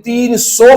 300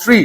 3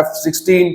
F-16,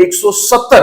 170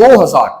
2000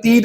3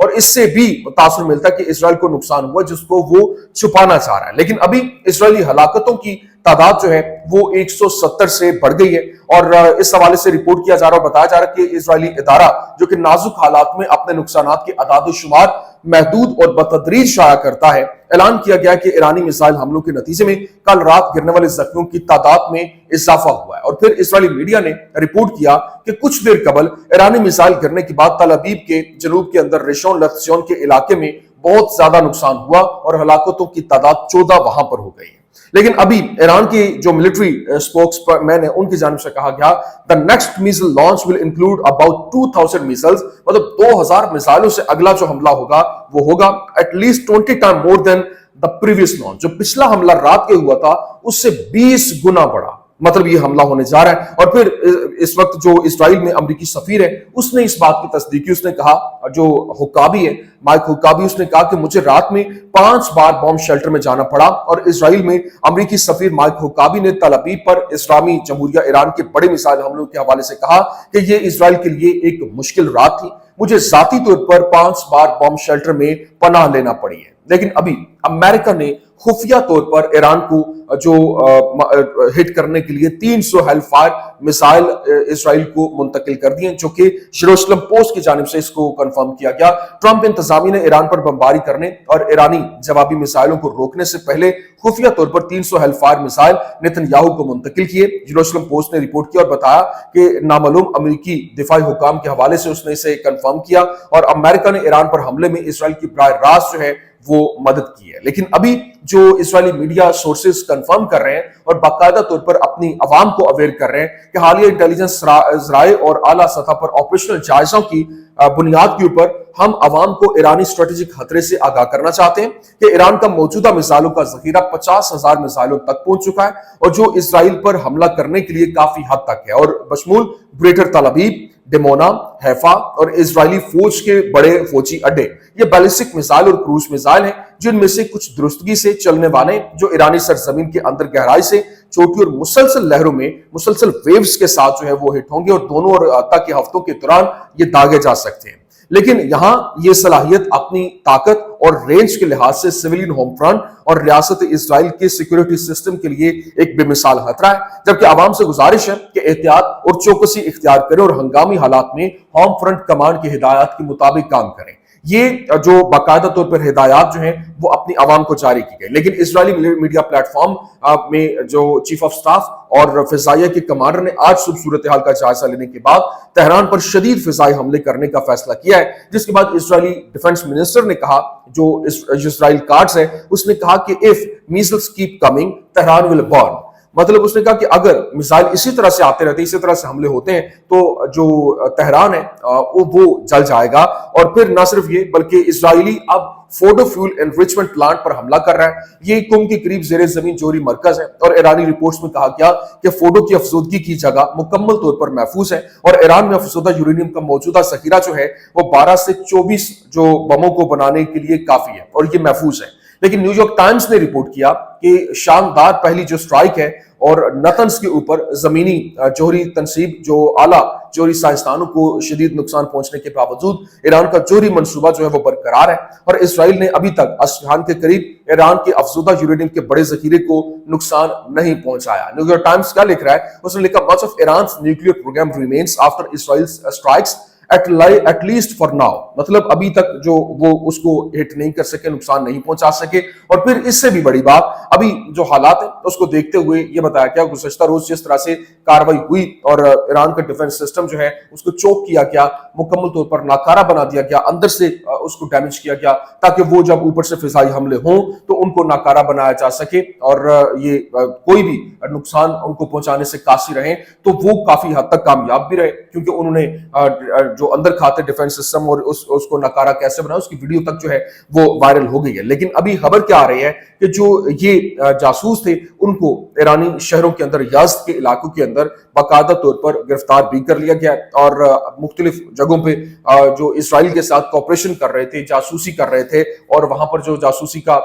اور اس سے بھی تاثر ملتا ہے کہ اسرائیل کو نقصان ہوا جس کو وہ چھپانا چاہ رہا ہے. لیکن ابھی اسرائیلی ہلاکتوں کی تعداد جو ہے وہ 170 سے بڑھ گئی ہے اور اس حوالے سے رپورٹ کیا جا رہا اور بتایا جا رہا ہے کہ اسرائیلی ادارہ جو کہ نازک حالات میں اپنے نقصانات کے اعداد و شمار محدود اور بتدریج شائع کرتا ہے. اعلان کیا گیا کہ ایرانی میزائل حملوں کے نتیجے میں کل رات گرنے والے زخمیوں کی تعداد میں اضافہ ہوا ہے. اور پھر اسرائیلی میڈیا نے رپورٹ کیا کہ کچھ دیر قبل ایرانی میزائل گرنے کے بعد تل ابیب کے جنوب کے اندر ریشون لتسیون کے علاقے میں بہت زیادہ نقصان ہوا اور ہلاکتوں کی تعداد 14 وہاں پر ہو گئی. لیکن ابھی ایران کی جو ملٹری سپوکس مین ہے ان کی جانب سے کہا گیا the next missile launch will include about 2000 missiles, مطلب 2000 میزائلوں سے اگلا جو حملہ ہوگا وہ ہوگا at least 20 times more than the previous launch. جو پچھلا حملہ رات کے ہوا تھا اس سے 20 گنا بڑا مطلب یہ حملہ ہونے جا رہا ہے. اور پھر اس وقت جو اسرائیل میں امریکی سفیر ہے اس نے اس بات کی تصدیق کی. اس نے کہا جو حکابی ہے مائک حکابی اس نے کہا کہ مجھے رات میں 5 بار بم شیلٹر میں جانا پڑا. اور اسرائیل میں امریکی سفیر مائک حکابی نے تل ابیب پر اسلامی جمہوریہ ایران کے بڑے میزائل حملوں کے حوالے سے کہا کہ یہ اسرائیل کے لیے ایک مشکل رات تھی. مجھے ذاتی طور پر 5 بار بم شیلٹر میں پناہ لینا پڑی ہے. لیکن ابھی امریکہ نے خفیہ طور پر ایران کو جو ہٹ کرنے کے لیے 300 ہیل فائر میزائل اسرائیل کو منتقل کر دیے جو کہ یروشلم پوسٹ کی جانب سے اس کو کنفرم کیا گیا. ٹرمپ انتظامیہ نے ایران پر بمباری کرنے اور ایرانی جوابی میزائلوں کو روکنے سے پہلے خفیہ طور پر 300 hell fire missile Nitin Yahoo کو منتقل کیے. یروشلم پوسٹ نے رپورٹ کیا اور بتایا کہ نامعلوم امریکی دفاعی حکام کے حوالے سے اس نے اسے کنفرم کیا اور امریکہ نے ایران پر حملے میں اسرائیل کی براہ راست جو ہے وہ مدد کی ہے. لیکن ابھی جو اسرائیلی میڈیا سورسز کنفرم کر رہے ہیں اور باقاعدہ طور پر اپنی عوام کو اویئر کر رہے ہیں کہ حالیہ انٹیلیجنس ذرائع اور اعلیٰ سطح پر آپریشنل جائزوں کی بنیاد کے اوپر ہم عوام کو ایرانی اسٹریٹجک خطرے سے آگاہ کرنا چاہتے ہیں کہ ایران کا موجودہ میزائلوں کا ذخیرہ 50,000 میزائلوں تک پہنچ چکا ہے اور جو اسرائیل پر حملہ کرنے کے لیے کافی حد تک ہے اور بشمول گریٹر تل ابیب، ڈیمونا، حیفا اور اسرائیلی فوج کے بڑے فوجی اڈے. یہ بیلسٹک میزائل اور کروز میزائل ہیں جن میں سے کچھ درستگی سے چلنے والے جو ایرانی سرزمین کے اندر گہرائی سے چوٹی اور مسلسل لہروں میں مسلسل ویوز کے ساتھ جو ہے وہ ہٹ ہوں گے اور دونوں اور حتیٰ کہ ہفتوں کے دوران یہ داغے جا سکتے ہیں. لیکن یہاں یہ صلاحیت اپنی طاقت اور رینج کے لحاظ سے سویلین ہوم فرنٹ اور ریاست اسرائیل کے سیکورٹی سسٹم کے لیے ایک بے مثال خطرہ ہے. جبکہ عوام سے گزارش ہے کہ احتیاط اور چوکسی اختیار کریں اور ہنگامی حالات میں ہوم فرنٹ کمانڈ کی ہدایات کے مطابق کام کریں. یہ جو باقاعدہ طور پر ہدایات جو ہیں وہ اپنی عوام کو جاری کی گئی. لیکن اسرائیلی میڈیا پلیٹ فارم میں جو چیف آف سٹاف اور فضائیہ کے کمانڈر نے آج صبح صورتحال کا جائزہ لینے کے بعد تہران پر شدید فضائی حملے کرنے کا فیصلہ کیا ہے. جس کے بعد اسرائیلی ڈیفنس منسٹر نے کہا جو اسرائیل کارڈز ہے اس نے کہا کہ if missiles keep coming Tehran will burn. مطلب اس نے کہا کہ اگر میزائل اسی طرح سے آتے رہتے اسی طرح سے حملے ہوتے ہیں تو جو تہران ہے وہ جل جائے گا. اور پھر نہ صرف یہ بلکہ اسرائیلی اب فورڈو فیول انریچمنٹ پلانٹ پر حملہ کر رہا ہے. یہ قم کے قریب زیر زمین جوہری مرکز ہے اور ایرانی رپورٹس میں کہا گیا کہ فورڈو کی افزودگی کی جگہ مکمل طور پر محفوظ ہے اور ایران میں افزودہ یورینیم کا موجودہ ذخیرہ جو ہے وہ 12 سے 24 جو بموں کو بنانے کے لیے کافی ہے اور یہ محفوظ ہے. لیکن نیو یارک ٹائمز نے رپورٹ کیا کہ شاندار پہلی جو سٹرائک ہے اور نتنز کے اوپر زمینی جوہری تنصیب جو اعلیٰ جوہری سائنسدانوں کو شدید نقصان پہنچنے کے باوجود ایران کا جوہری منصوبہ جو ہے وہ برقرار ہے اور اسرائیل نے ابھی تک اصفہان کے قریب ایران کے افزودہ یورینیم کے بڑے ذخیرے کو نقصان نہیں پہنچایا. نیو یارک ٹائمز کیا لکھ رہا ہے اس نے لکھا much of Iran's nuclear program remains after Israel's strikes at least for now. مطلب ابھی تک جو وہ اس کو ہٹ نہیں کر سکے نقصان نہیں پہنچا سکے. اور پھر اس سے بھی بڑی بات ابھی جو حالات ہیں اس کو دیکھتے ہوئے یہ بتایا گیا گزشتہ روز جس طرح سے کاروائی ہوئی اور ایران کا ڈیفنس سسٹم جو ہے اس کو چوک کیا گیا، مکمل طور پر ناکارہ بنا دیا گیا، اندر سے اس کو ڈیمیج کیا گیا تاکہ وہ جب اوپر سے فضائی حملے ہوں تو ان کو ناکارہ بنایا جا سکے اور یہ کوئی بھی نقصان ان کو پہنچانے سے قاصر رہیں. تو وہ کافی حد تک کامیاب بھی رہے کیونکہ انہوں نے جو اندر کھاتے ڈیفنس سسٹم اور اس کو ناکارہ کیسے بنا اس کی ویڈیو تک جو ہے وہ وائرل ہو گئی ہے. لیکن ابھی خبر کیا آ رہی ہے کہ جو یہ جاسوس تھے ان کو ایرانی شہروں کے اندر یزد کے علاقوں کے اندر باقاعدہ طور پر گرفتار بھی کر لیا گیا اور مختلف جگہوں پہ جو اسرائیل کے ساتھ کوپریشن کر رہے تھے، جاسوسی کر رہے تھے اور وہاں پر جو جاسوسی کا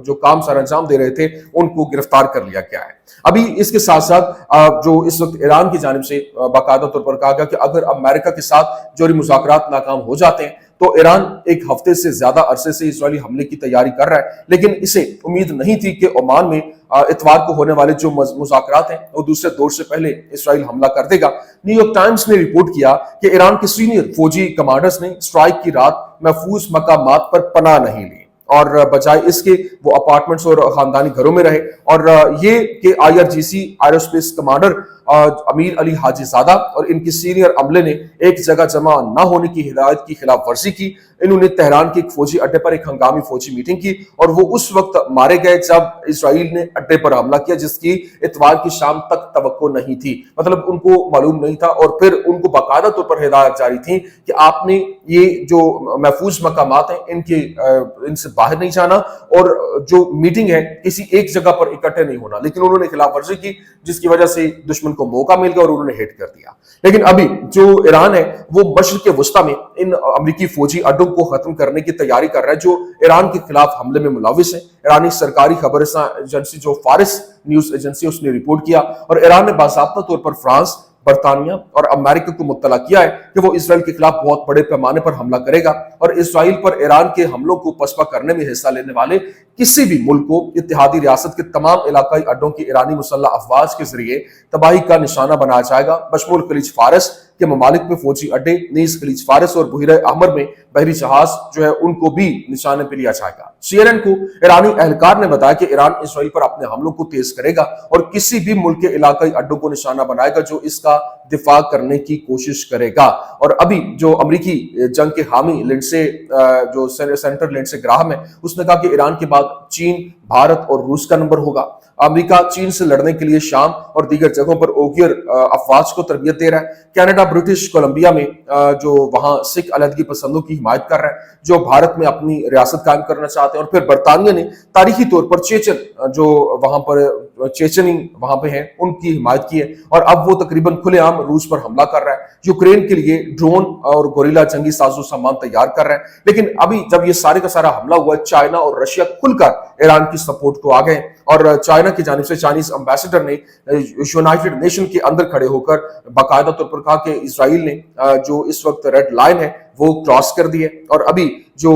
جو کام سر انجام دے رہے تھے ان کو گرفتار کر لیا گیا ہے. ابھی اس کے ساتھ ساتھ جو اس وقت ایران کی جانب سے باقاعدہ طور پر کہا گیا کہ اگر امریکہ کے ساتھ جوہری مذاکرات ناکام ہو جاتے ہیں تو ایران ایک ہفتے سے زیادہ عرصے سے اسرائیلی حملے کی تیاری کر رہا ہے، لیکن اسے امید نہیں تھی کہ عمان میں اتوار کو ہونے والے جو مذاکرات ہیں وہ دوسرے دور سے پہلے اسرائیل حملہ کر دے گا۔ نیو یارک ٹائمز نے رپورٹ کیا کہ ایران کے سینئر فوجی کمانڈرز نے اسٹرائیک کی رات محفوظ مقامات پر پناہ نہیں لی، اور بجائے اس کے وہ اپارٹمنٹس اور خاندانی گھروں میں رہے، اور یہ کہ IRGC ایروسپیس کمانڈر امیر علی حاجی زادہ اور ان کی سینئر عملے نے ایک جگہ جمع نہ ہونے کی ہدایت کی خلاف ورزی کی۔ انہوں نے تہران کے ایک فوجی اڈے پر ایک ہنگامی فوجی میٹنگ کی، اور وہ اس وقت مارے گئے جب اسرائیل نے اڈے پر حملہ کیا، جس کی اتوار کی شام تک توقع نہیں تھی، مطلب ان کو معلوم نہیں تھا، اور پھر ان کو باقاعدہ طور پر ہدایت جاری تھی کہ آپ نے یہ جو محفوظ مقامات ہیں ان سے باہر نہیں جانا، اور جو میٹنگ ہے کسی ایک جگہ پر اکٹھے نہیں ہونا، لیکن انہوں نے خلاف ورزی کی، جس کی وجہ سے دشمن کو موقع مل گیا اور انہوں نے ہٹ کر دیا۔ لیکن ابھی جو ایران ہے وہ مشرق وسطیٰ میں ان امریکی فوجی اڈوں کو ختم کرنے کی تیاری کر رہا ہے جو ایران کے خلاف حملے میں ملوث ہیں۔ ایرانی سرکاری خبر رساں ایجنسی جو فارس نیوز ایجنسی اس نے رپورٹ کیا، اور ایران نے باضابطہ طور پر فرانس، برطانیہ اور امریکہ کو مطلع کیا ہے کہ وہ اسرائیل کے خلاف بہت بڑے پیمانے پر حملہ کرے گا، اور اسرائیل پر ایران کے حملوں کو پسپا کرنے میں حصہ لینے والے کسی بھی ملک کو اتحادی ریاست کے تمام علاقائی اڈوں کی ایرانی مسلح افواج کے ذریعے تباہی کا نشانہ بنایا جائے گا، بشمول خلیج فارس کے ممالک میں فوجی اڈے، نیز خلیج فارس اور بحیرہ احمر میں بحری جہاز جو ہے ان کو بھی نشانے پہ لیا جائے گا۔ CNN کو ایرانی اہلکار نے بتایا کہ ایران اسرائیل پر اپنے حملوں کو تیز کرے گا اور کسی بھی ملک کے علاقائی اڈوں کو نشانہ بنائے گا جو اس کا دفاع کرنے کی کوشش کرے گا۔ اور ابھی جو امریکی جنگ کے حامی لنڈسے جو سینیٹر لنڈسے گراہم ہے، اس نے کہا کہ ایران کے بعد چین، بھارت اور روس کا نمبر ہوگا۔ امریکہ چین سے لڑنے کے لیے شام اور دیگر جگہوں پر اوگیئر افواج کو تربیت دے رہا ہے۔ کینیڈا برٹش کولمبیا میں جو وہاں سکھ علیحدگی پسندوں کی حمایت کر رہا ہے جو بھارت میں اپنی ریاست قائم کرنا چاہتے ہیں، اور پھر برطانیہ نے تاریخی طور پر چیچن جو وہاں پر چیچنی وہاں پہ ہیں ان کی حمایت کی ہے، اور اب وہ تقریباً کھلے عام روس پر حملہ کر رہا ہے۔ یوکرین کے لیے ڈرون اور گوریلا جنگی ساز و سامان تیار کر رہا ہے، لیکن ابھی جب یہ سارے کا سارا حملہ ہوا ہے، چائنا اور رشیا کھل کر ایران کی سپورٹ کو آ گئے، اور چائنا کی جانب سے چائنیز امبیسڈر نے یونائٹڈ نیشن کے اندر کھڑے ہو کر باقاعدہ طور پر کہا کہ اسرائیل نے جو اس وقت ریڈ لائن ہے وہ کراس کر دی ہے، اور ابھی جو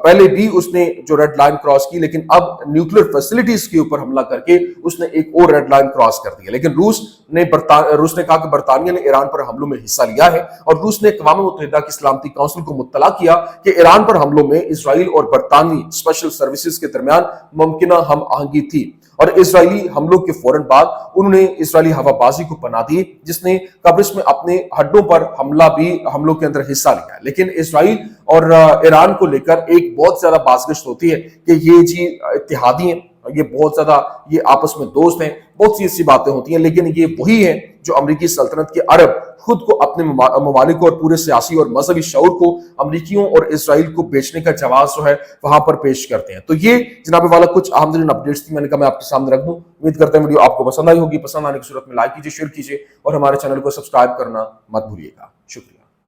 پہلے بھی اس نے جو ریڈ لائن کراس کی، لیکن اب نیوکلیر فیسلٹیز کے اوپر حملہ کر کے اس نے ایک اور ریڈ لائن کراس کر دی ہے۔ لیکن روس نے کہا کہ برطانیہ نے ایران پر حملوں میں حصہ لیا ہے، اور روس نے اقوام متحدہ کی سلامتی کونسل کو مطلع کیا کہ ایران پر حملوں میں اسرائیل اور برطانوی اسپیشل سروسز کے درمیان ممکنہ ہم آہنگی تھی، اور اسرائیلی حملوں کے فوراً بعد انہوں نے اسرائیلی ہوا بازی کو پناہ دی جس نے قبرص میں اپنے ہڈوں پر حملوں کے اندر حصہ لیا ہے۔ لیکن اسرائیل اور ایران کو لے کر ایک بہت زیادہ بازگشت ہوتی ہے کہ یہ جی اتحادی ہیں، یہ بہت زیادہ یہ آپس میں دوست ہیں، بہت سی ایسی باتیں ہوتی ہیں، لیکن یہ وہی ہیں جو امریکی سلطنت کے عرب خود کو اپنے ممالک اور پورے سیاسی اور مذہبی شعور کو امریکیوں اور اسرائیل کو بیچنے کا جواز جو ہے وہاں پر پیش کرتے ہیں۔ تو یہ جناب والا کچھ اہم ترین اپڈیٹس تھی، میں نے کہا میں آپ کے سامنے رکھ دوں۔ امید کرتا ہوں ویڈیو آپ کو پسند آئی ہوگی، پسند آنے کی صورت میں لائک کیجیے، شیئر کیجیے، اور ہمارے چینل کو سبسکرائب کرنا مت بھولیے گا۔ شکریہ۔